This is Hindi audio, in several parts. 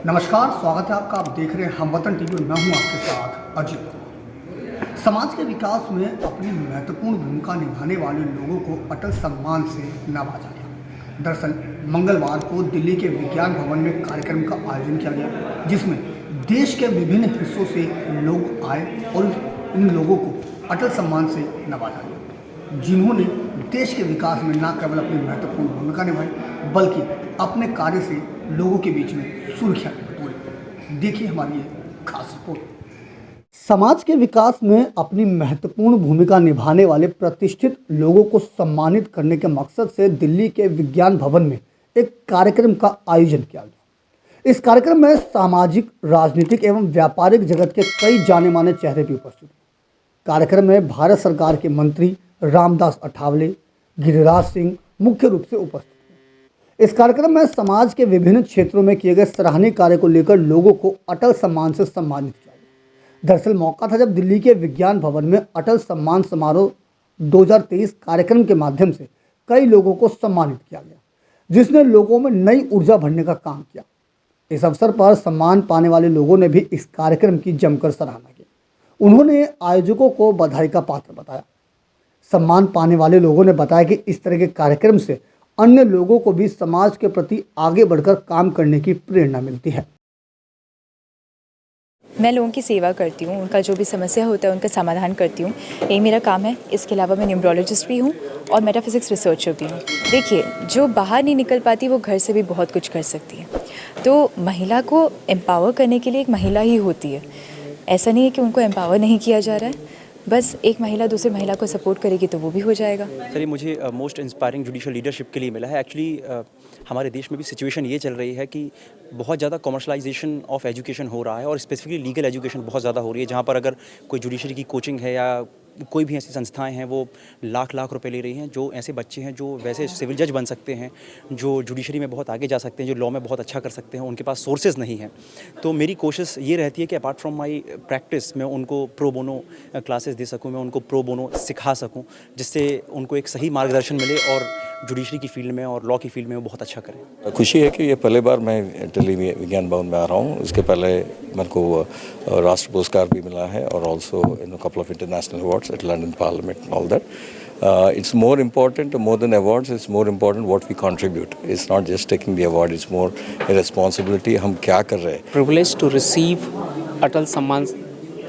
नमस्कार, स्वागत है आपका। आप देख रहे हैं हमवतन टीवी। मैं हूं आपके साथ अजीत। समाज के विकास में अपनी महत्वपूर्ण भूमिका निभाने वाले लोगों को अटल सम्मान से नवाजा गया। दरअसल मंगलवार को दिल्ली के विज्ञान भवन में कार्यक्रम का आयोजन किया गया, जिसमें देश के विभिन्न हिस्सों से लोग आए और इन लोगों को अटल सम्मान से नवाजा गया, जिन्होंने देश के विकास में न केवल अपनी महत्वपूर्ण भूमिका निभाई, बल्कि अपने कार्य से लोगों के बीच में सुर्खियां बटोरी। देखिए हमारी ये खास रिपोर्ट। समाज के विकास में अपनी महत्वपूर्ण भूमिका निभाने वाले प्रतिष्ठित लोगों को सम्मानित करने के मकसद से दिल्ली के विज्ञान भवन में एक कार्यक्रम का आयोजन किया गया। इस कार्यक्रम में सामाजिक, राजनीतिक एवं व्यापारिक जगत के कई जाने माने चेहरे भी उपस्थित थे। कार्यक्रम में भारत सरकार के मंत्री रामदास अठावले, गिरिराज सिंह मुख्य रूप से उपस्थित थे। इस कार्यक्रम में समाज के विभिन्न क्षेत्रों में किए गए सराहनीय कार्य को लेकर लोगों को अटल सम्मान से सम्मानित किया गया। दरअसल मौका था जब दिल्ली के विज्ञान भवन में अटल सम्मान समारोह 2023 कार्यक्रम के माध्यम से कई लोगों को सम्मानित किया गया, जिसने लोगों में नई ऊर्जा भरने का काम किया। इस अवसर पर सम्मान पाने वाले लोगों ने भी इस कार्यक्रम की जमकर सराहना की। उन्होंने आयोजकों को बधाई का पात्र बताया। सम्मान पाने वाले लोगों ने बताया कि इस तरह के कार्यक्रम से अन्य लोगों को भी समाज के प्रति आगे बढ़कर काम करने की प्रेरणा मिलती है। मैं लोगों की सेवा करती हूँ, उनका जो भी समस्या होता है उनका समाधान करती हूँ, यही मेरा काम है। इसके अलावा मैं न्यूमरोलॉजिस्ट भी हूँ और मेटाफिजिक्स रिसर्चर भी हूँ। देखिए, जो बाहर नहीं निकल पाती वो घर से भी बहुत कुछ कर सकती है। तो महिला को एम्पावर करने के लिए एक महिला ही होती है। ऐसा नहीं है कि उनको एम्पावर नहीं किया जा रहा है, बस एक महिला दूसरी महिला को सपोर्ट करेगी तो वो भी हो जाएगा। सर, ये मुझे मोस्ट इंस्पायरिंग जुडिशियल लीडरशिप के लिए मिला है। एक्चुअली हमारे देश में भी सिचुएशन ये चल रही है कि बहुत ज़्यादा कमर्शलाइजेशन ऑफ एजुकेशन हो रहा है और स्पेसिफिकली लीगल एजुकेशन बहुत ज़्यादा हो रही है, जहाँ पर अगर कोई जुडिशरी की कोचिंग है या कोई भी ऐसी संस्थाएं हैं वो लाख रुपए ले रही हैं। जो ऐसे बच्चे हैं जो वैसे सिविल जज बन सकते हैं, जो जुडिशरी में बहुत आगे जा सकते हैं, जो लॉ में बहुत अच्छा कर सकते हैं, उनके पास सोर्सेज नहीं हैं। तो मेरी कोशिश ये रहती है कि अपार्ट फ्रॉम माय प्रैक्टिस मैं उनको प्रो बोनो क्लासेस दे सकूं, मैं उनको प्रो बोनो सिखा सकूं, जिससे उनको एक सही मार्गदर्शन मिले और जुडिशरी की फील्ड में और लॉ की फील्ड में वो बहुत अच्छा करें। खुशी है कि ये पहली बार मैं दिल्ली विज्ञान भवन में आ रहा हूँ। इसके पहले मेरे को राष्ट्र पुरस्कार भी मिला है और also in couple of international awards at London parliament and all that. It's more important, more than awards, it's more important what we contribute. It's not just taking the award, it's more a responsibility. हम क्या कर रहे हैं. Privileged to receive Atal Samman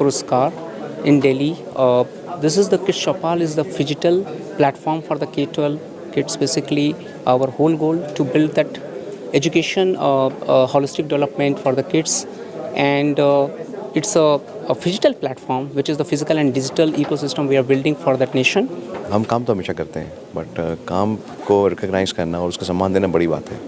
Puruskar in Delhi. This is the Kids Chopal is the digital platform for the K-12 kids. Basically, our whole goal to build that education, holistic development for the kids, and it's a digital platform which is the physical and digital ecosystem we are building for that nation. हम काम तो हमेशा करते हैं, बट काम को रिकग्नाइज़ करना और उसको सम्मान देना बड़ी बात है।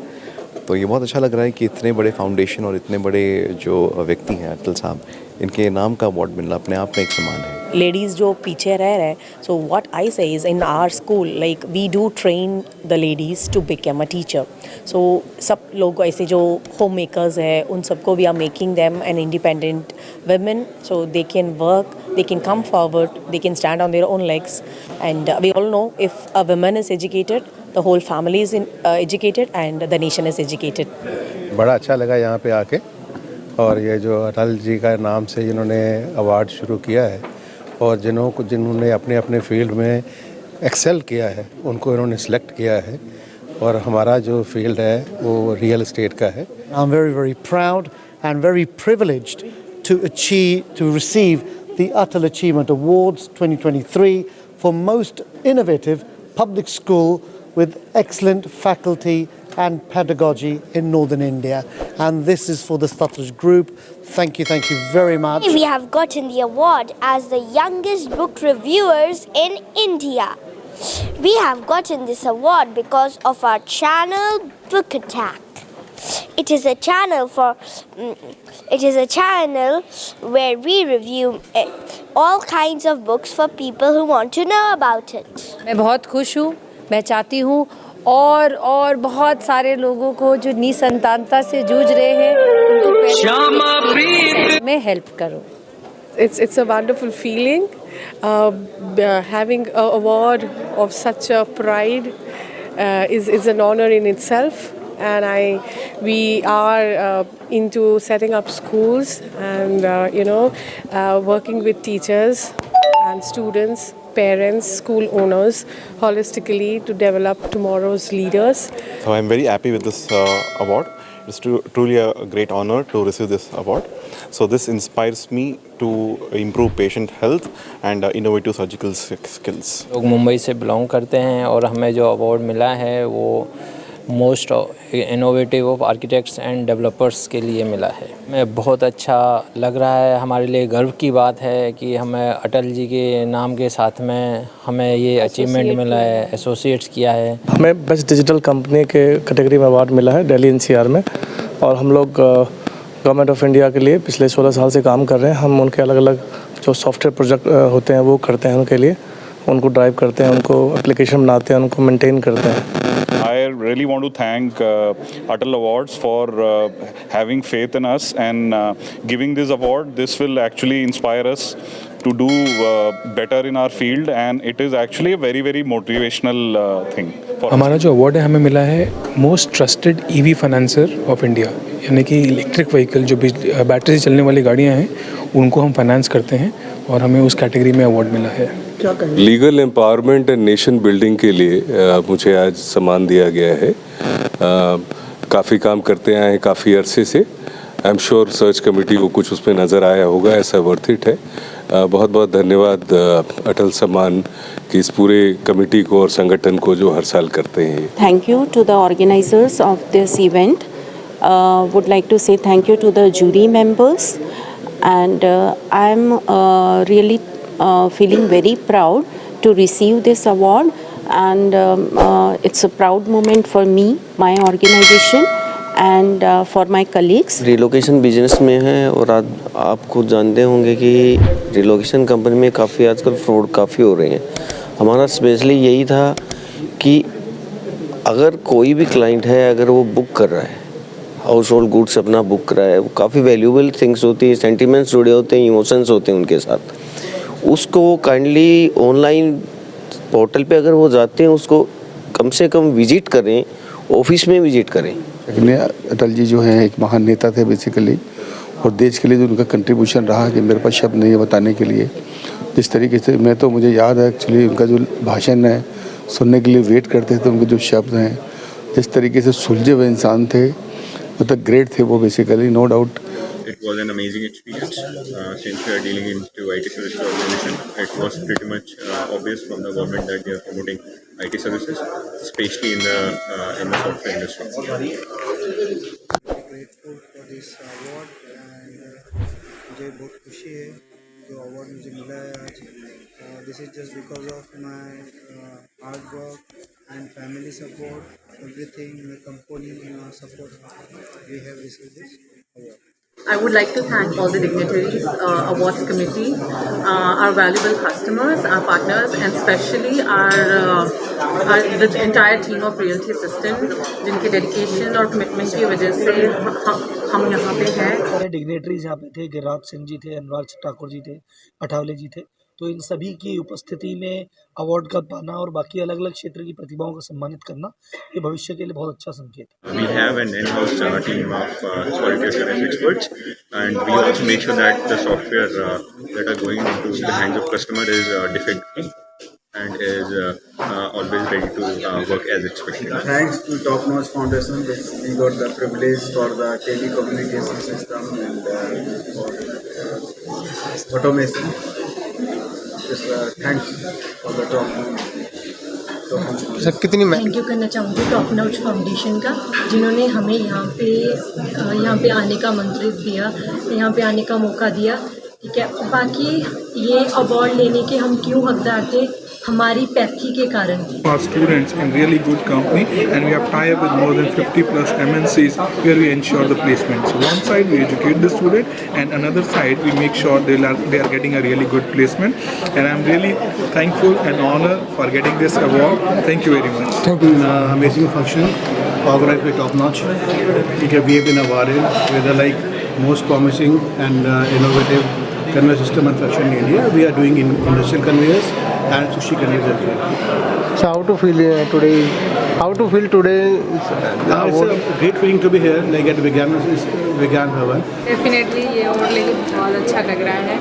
तो ये बहुत अच्छा लग रहा है कि इतने बड़े फाउंडेशन और इतने बड़े जो व्यक्ति हैं अटल साहब, इनके नाम का अवार्ड मिलना अपने आप में एक सम्मान है। लेडीज़ जो पीछे रह रहे हैं, सो what I say is in our school like we do train the ladies to become a teacher. So सब लोग ऐसे जो होम मेकर्स है उन सबको we are making them an independent women, so they can work, they can come forward, they can stand on their own legs, and we all know if a woman is educated, the whole family is educated and the nation is educated. बड़ा अच्छा लगा यहाँ पे आके, और ये जो अटल जी का नाम से जिन्होंने अवार्ड शुरू किया है और जिन्होंने अपने अपने फील्ड में एक्सेल किया है उनको इन्होंने सेलेक्ट किया है, और हमारा जो फील्ड है वो रियल एस्टेट का है। I'm very, very proud and very privileged to receive the Atal Achievement Awards 2023 for most innovative public school with excellent faculty and pedagogy in Northern India. And this is for the Satluj Group. Thank you very much. We have gotten the award as the youngest book reviewers in India. We have gotten this award because of our channel Book Attack. It is a channel where we review all kinds of books for people who want to know about it. मैं बहुत खुश हूँ। मैं चाहती हूँ और बहुत सारे लोगों को जो निसंतानता से जूझ रहे हैं उनको मैं हेल्प करूँ। It's a wonderful feeling having an award of such a pride is an honor in itself. and we are into setting up schools and working with teachers and students, parents, school owners holistically to develop tomorrow's leaders. So I'm very happy with this award. It's truly a great honor to receive this award. So this inspires me to improve patient health and innovative surgical skills. लोग मुंबई से बिलोंग करते हैं और हमें जो अवार्ड मिला है वो most innovative of architects and developers के लिए मिला है। मैं बहुत अच्छा लग रहा है, हमारे लिए गर्व की बात है कि हमें अटल जी के नाम के साथ में हमें ये अचीवमेंट मिला है, एसोसिएट्स किया है। हमें बेस्ट डिजिटल कंपनी के कैटेगरी में अवार्ड मिला है दिल्ली एनसीआर में, और हम लोग गवर्नमेंट ऑफ इंडिया के लिए पिछले 16 साल से काम कर रहे हैं। हम उनके अलग अलग जो सॉफ्टवेयर प्रोजेक्ट होते हैं वो करते हैं, उनके लिए उनको ड्राइव करते हैं, उनको एप्लीकेशन बनाते हैं, उनको मेंटेन करते हैं। I really want to thank Atal Awards for having faith in us and giving this award. This will actually inspire us to do better in our field, and it is actually a very very motivational thing. हमारा जो अवार्ड है हमें मिला है most trusted EV financer of India, यानी कि इलेक्ट्रिक व्हीकल जो बैटरी से चलने वाली गाड़ियाँ हैं उनको हम फाइनेंस करते हैं और हमें उस कैटेगरी में अवार्ड मिला है। Legal empowerment and nation building के लिए मुझे आज सम्मान दिया गया है। काफ़ी काम करते आए हैं काफ़ी अरसे से। I am sure search committee को कुछ उसमें नज़र आया होगा, ऐसा वर्थ इट है। बहुत बहुत धन्यवाद अटल सम्मान की इस पूरे कमेटी को और संगठन को जो हर साल करते हैं। Thank you to the organisers of this event. Would like to say thank you to the jury members and I am really feeling very proud to receive this award, and it's a proud moment for me, my organization and for my colleagues. Relocation business में है और आप खुद जानते होंगे कि रिलोकेशन कंपनी में काफ़ी आजकल फ्रॉड काफ़ी हो रहे हैं। हमारा स्पेशली यही था कि अगर कोई भी क्लाइंट है, अगर वो बुक कर रहा है, हाउस होल्ड गुड्स अपना बुक करा है, वो काफ़ी वैल्यूबल थिंग्स होती है, सेंटिमेंट्स जुड़े होते हैं, इमोशंस होते हैं उनके साथ, उसको वो काइंडली ऑनलाइन पोर्टल पे अगर वो जाते हैं उसको कम से कम विजिट करें, ऑफिस में विजिट करें। अटल जी जो हैं एक महान नेता थे बेसिकली, और देश के लिए जो उनका कंट्रीब्यूशन रहा कि मेरे पास शब्द नहीं है बताने के लिए। जिस तरीके से मुझे याद है एक्चुअली उनका जो भाषण है सुनने के लिए वेट करते थे, उनके जो शब्द हैं, जिस तरीके से सुलझे हुए इंसान थे, मतलब ग्रेट थे वो basically, no doubt. It was an amazing experience. Since we are dealing into IT services organization, it was pretty much obvious from the government that they are promoting IT services, especially in the software industry. Grateful for this award and मुझे बहुत खुशी है जो अवार्ड मुझे मिला है आज। This is just because of my hard work and family support, everything, my company support. We have received this award. I would like to thank all the dignitaries, awards committee, our valuable customers, our partners, and especially the entire team of Realty Assistant, जिनके dedication और commitment की वजह से हम यहाँ पे हैं। सारे डिग्नेटरीज यहाँ पे थे, गिरिराज सिंह जी थे, अनुराग ठाकुर जी थे, अठावले जी थे, तो इन सभी की उपस्थिति में अवार्ड का पाना और बाकी अलग अलग क्षेत्र की प्रतिभाओं को सम्मानित करना ये भविष्य के लिए बहुत अच्छा संकेत है। We have an in-house team of quality assurance experts, and we also make sure that the software that are going into the hands of customer is defect-free and is always ready to work as expected. Thanks to Top Notch Foundation, we got the privilege for the telecommunication system and for automation. Thanks for the Top Notch. Thank you करना चाहूँगी टॉप नॉच फाउंडेशन का, जिन्होंने हमें यहाँ पे आने का मंत्रित दिया, यहाँ पे आने का मौका दिया। ठीक है, बाकी ये अवार्ड लेने के हम क्यों हकदार थे, हमारी पैथी के कारण। Our students in really good company, and we have tied up with more than 50 plus MNCs where we ensure the placement. So one side we educate the student, and another side we make sure they are getting a really good placement. And I'm really thankful and honored for getting this award. Thank you very much. Thank you. Amazing function organized by Top Notch. We have been awarded with the most promising and innovative conveyor system manufacturing in India. We are doing in industrial conveyors and sushi conveyors as well. So how to feel today? How to feel today? It's a great feeling to be here, like at Vigyan Bhavan. Definitely ये और लेके बहुत अच्छा लग रहा है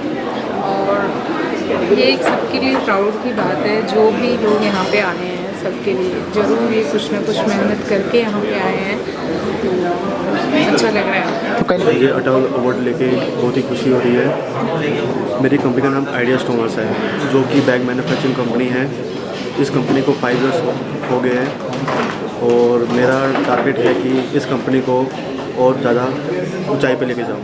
और ये एक सबके लिए प्राउड की बात है। जो भी लोग यहाँ पे आए हैं सबके लिए ज़रूर ये कुछ ना कुछ मेहनत करके यहाँ पे आए हैं, तो अच्छा लग रहा है। ये अटल अवार्ड लेके बहुत ही खुशी हो रही है। मेरी कंपनी का नाम आइडिया स्टोमर्स है, जो कि बैग मैन्युफैक्चरिंग कंपनी है। इस कंपनी को 5 इयर्स हो गए हैं और मेरा टारगेट है कि इस कंपनी को और ज़्यादा ऊंचाई पे लेके जाऊँ।